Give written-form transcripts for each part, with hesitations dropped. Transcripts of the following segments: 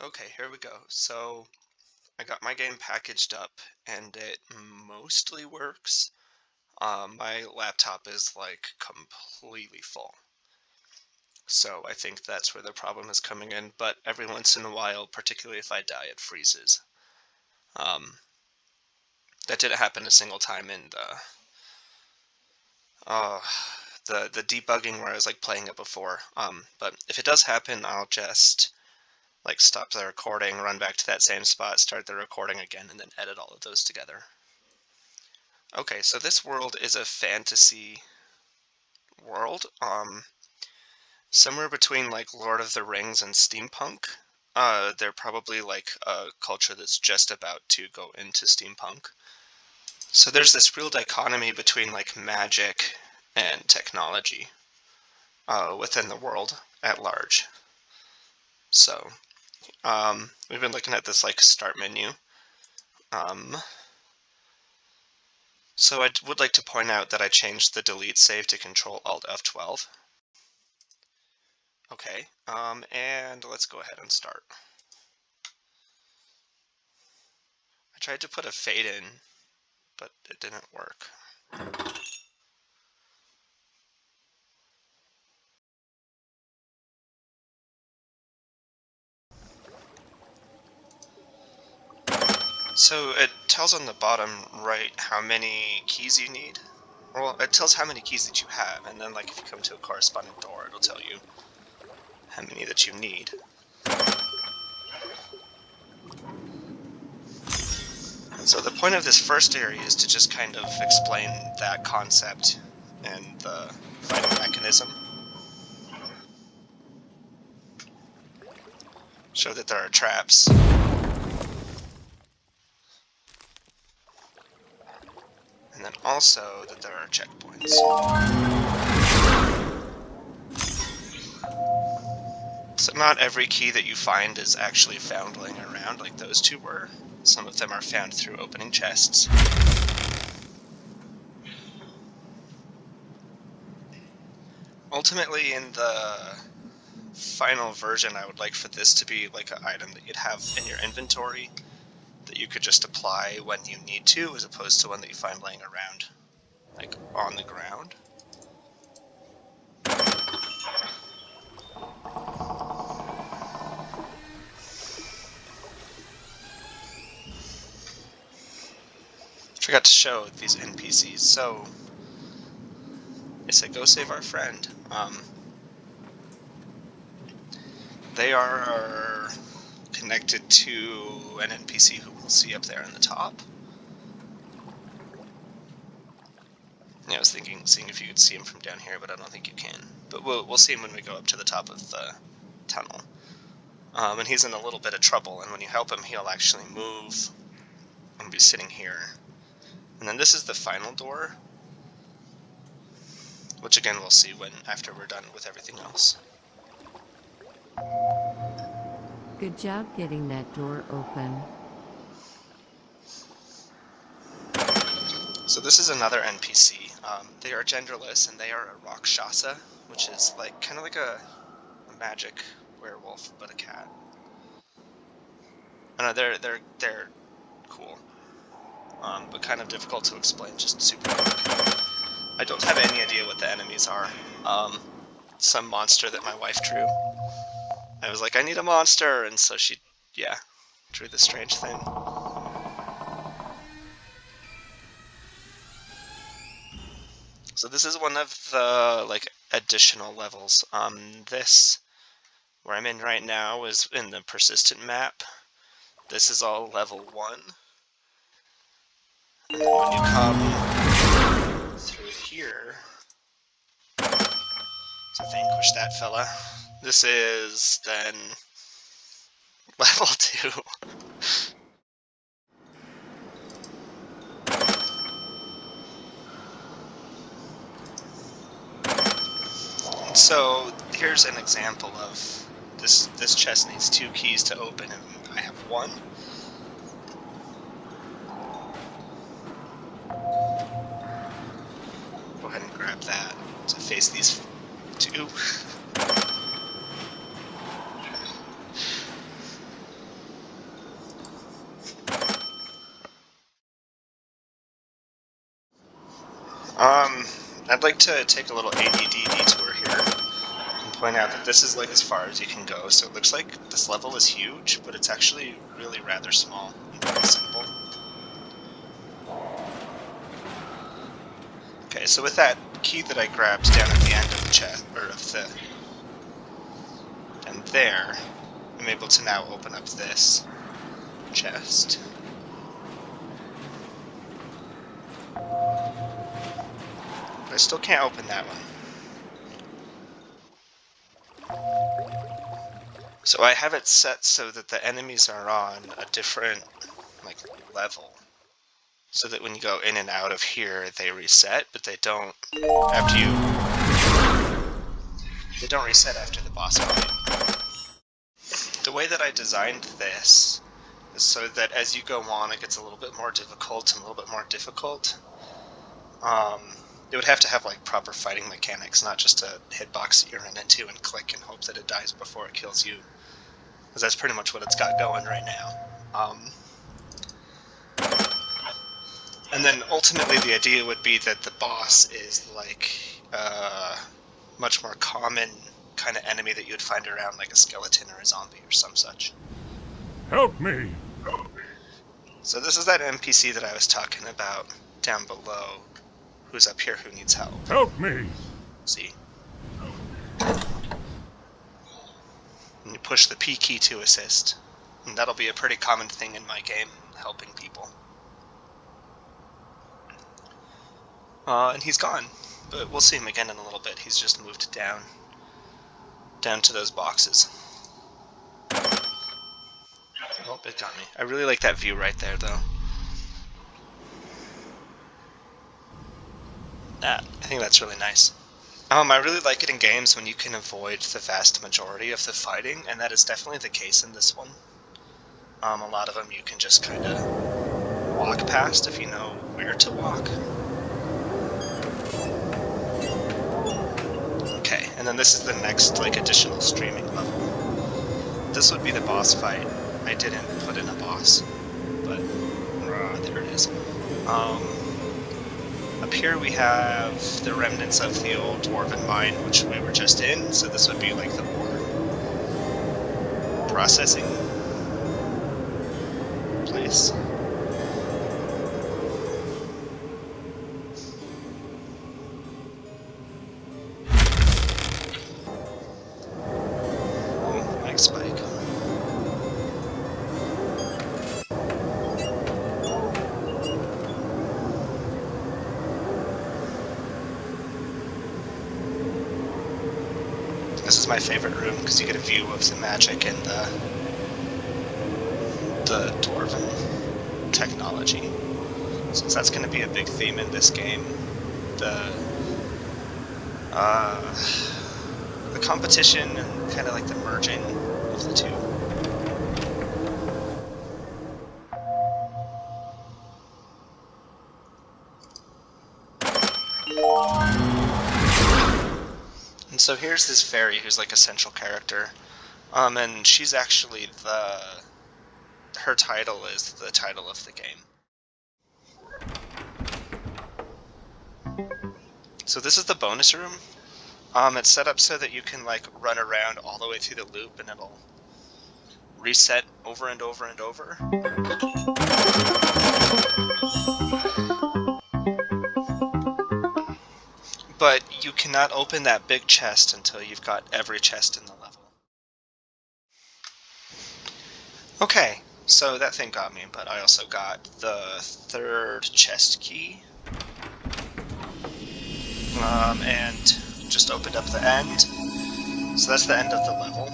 Okay, here we go. So I got my game packaged up and it mostly works. My laptop is like completely full. So I think that's where the problem is coming in. But every once in a while, particularly if I die, it freezes. Um, that didn't happen a single time in uh, the debugging where I was like playing it before. But if it does happen, I'll just like stop the recording, run back to that same spot, start the recording again, and then edit all of those together. Okay, so this world is a fantasy world, somewhere between like Lord of the Rings and steampunk. They're probably like a culture that's just about to go into steampunk. So there's this real dichotomy between like magic and technology within the world at large. So we've been looking at this like start menu. Um, so I would like to point out that I changed the delete save to Control Alt F12. Okay, and let's go ahead and start. I tried to put a fade in, but it didn't work. So it tells on the bottom right how many keys you need. Well, it tells how many keys that you have, and then like if you come to a corresponding door, it'll tell you how many that you need. So the point of this first area is to just kind of explain that concept and the fighting mechanism. Show that there are traps. And then also that there are checkpoints. So not every key that you find is actually found laying around like those two were. Some of them are found through opening chests. Ultimately, in the final version, I would like for this to be like an item that you'd have in your inventory that you could just apply when you need to, as opposed to one that you find laying around, like on the ground. Forgot to show these NPCs. So I said, go save our friend. They are connected to an NPC who we'll see up there in the top. Yeah, I was thinking, seeing if you could see him from down here, but I don't think you can. But we'll see him when we go up to the top of the tunnel. And he's in a little bit of trouble, and when you help him, he'll actually move and be sitting here. And then this is the final door, which again we'll see when after we're done with everything else. Good job getting that door open. So this is another NPC. They are genderless, and they are a Rakshasa, which is like kind of like a magic werewolf, but a cat. I know they're cool, but kind of difficult to explain. Just super quick. I don't have any idea what the enemies are. Some monster that my wife drew. I was like, I need a monster, and so she, yeah, drew this strange thing. So this is one of the like additional levels. This where I'm in right now is in the persistent map. This is all level 1. And then when you come through here to vanquish that fella, this is then level 2. So here's an example of this chest needs 2 keys to open, and I have 1. Go ahead and grab that to face these 2. I'd like to take a little ADD detour here and point out that this is like as far as you can go. So it looks like this level is huge, but it's actually really rather small and very simple. Okay, so with that key that I grabbed down at the end of the chest, or of the, and there, I'm able to now open up this chest. But I still can't open that one. So I have it set so that the enemies are on a different, like, level. So that when you go in and out of here, they reset, but they don't after you... They don't reset after the boss fight. The way that I designed this is so that as you go on, it gets a little bit more difficult and a little bit more difficult. It would have to have like proper fighting mechanics, not just a hitbox that you run into and click and hope that it dies before it kills you. Because that's pretty much what it's got going right now. And then ultimately the idea would be that the boss is like much more common kind of enemy that you would find around like a skeleton or a zombie or some such. Help me! So this is that NPC that I was talking about down below, who's up here who needs help. Help me! See? And you push the P key to assist. And that'll be a pretty common thing in my game, helping people. And he's gone, but we'll see him again in a little bit. He's just moved down to those boxes. Oh, it got me. I really like that view right there, though. I think that's really nice. I really like it in games when you can avoid the vast majority of the fighting, and that is definitely the case in this one. A lot of them you can just kind of walk past if you know where to walk. Okay, and then this is the next like additional streaming level. This would be the boss fight. I didn't put in a boss, but there it is. Up here we have the remnants of the old dwarven mine, which we were just in, so this would be like the ore processing place. Mag spike. This is my favorite room because you get a view of the magic and the dwarven technology. Since that's going to be a big theme in this game, the competition and kind of like the merging of the two. And so here's this fairy who's like a central character, and she's actually her title is the title of the game. So this is the bonus room. It's set up so that you can like run around all the way through the loop and it'll reset over and over and over. But you cannot open that big chest until you've got every chest in the level. Okay, so that thing got me, but I also got the third chest key. And just opened up the end. So that's the end of the level.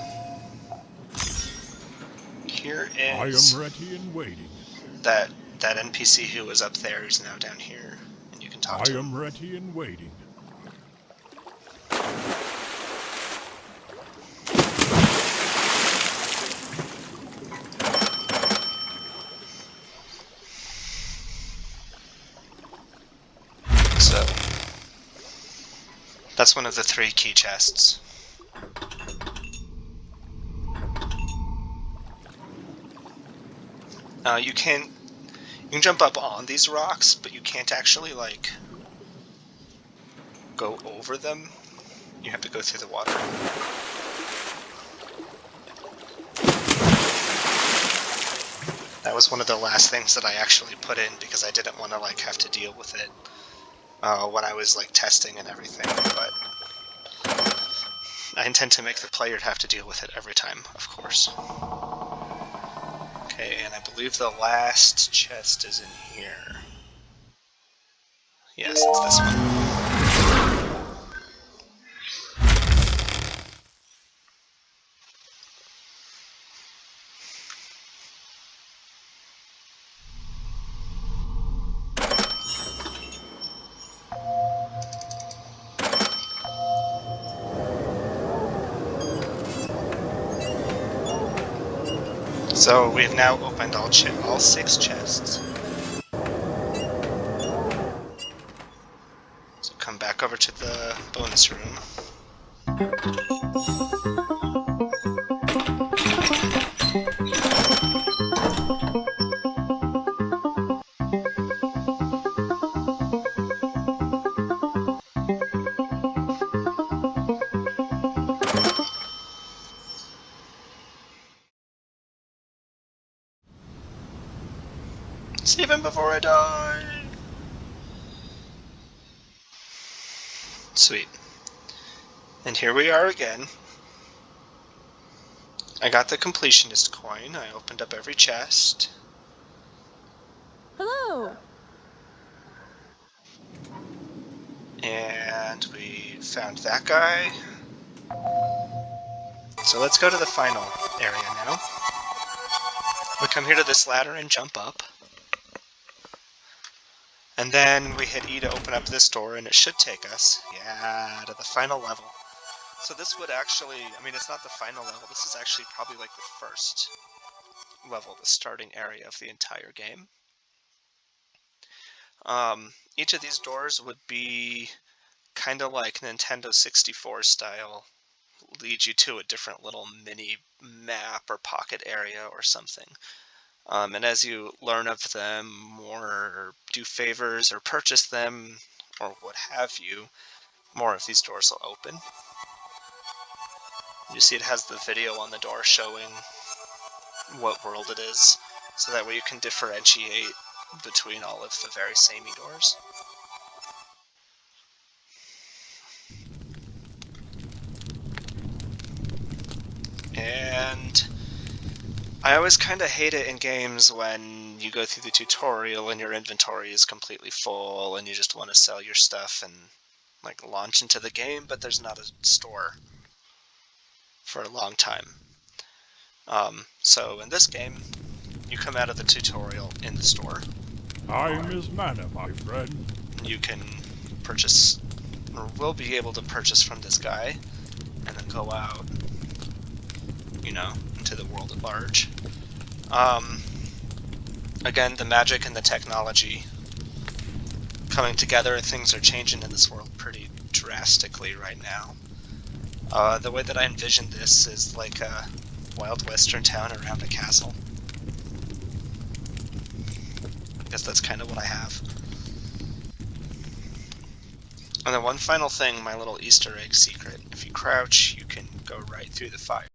Here is... I am ready and waiting. That NPC who was up there is now down here, and you can talk to him. I am ready and waiting. So, that's one of the 3 key chests. You can jump up on these rocks, but you can't actually, like, go over them, you have to go through the water. That was one of the last things that I actually put in because I didn't want to like have to deal with it when I was like testing and everything, but I intend to make the player have to deal with it every time, of course. Okay, and I believe the last chest is in here. Yes, it's this one. So we have now opened all 6 chests. So come back over to the bonus room. Save him before I die! Sweet. And here we are again. I got the completionist coin. I opened up every chest. Hello! And we found that guy. So let's go to the final area now. We come here to this ladder and jump up. And then we hit E to open up this door, and it should take us, yeah, to the final level. So this would actually, I mean, it's not the final level, this is actually probably like the first level, the starting area of the entire game. Each of these doors would be kind of like Nintendo 64 style, lead you to a different little mini map or pocket area or something. And as you learn of them or do favors or purchase them or what have you, more of these doors will open. You see it has the video on the door showing what world it is, so that way you can differentiate between all of the very samey doors. And I always kind of hate it in games when you go through the tutorial and your inventory is completely full and you just want to sell your stuff and like launch into the game, but there's not a store for a long time. So in this game, you come out of the tutorial in the store. Time is mana, my friend. You can purchase, or will be able to purchase from this guy, and then go out, you know, into the world at large. Again, the magic and the technology coming together, things are changing in this world pretty drastically right now. The way that I envision this is like a wild western town around a castle. I guess that's kind of what I have. And then one final thing, my little Easter egg secret. If you crouch, you can go right through the fire.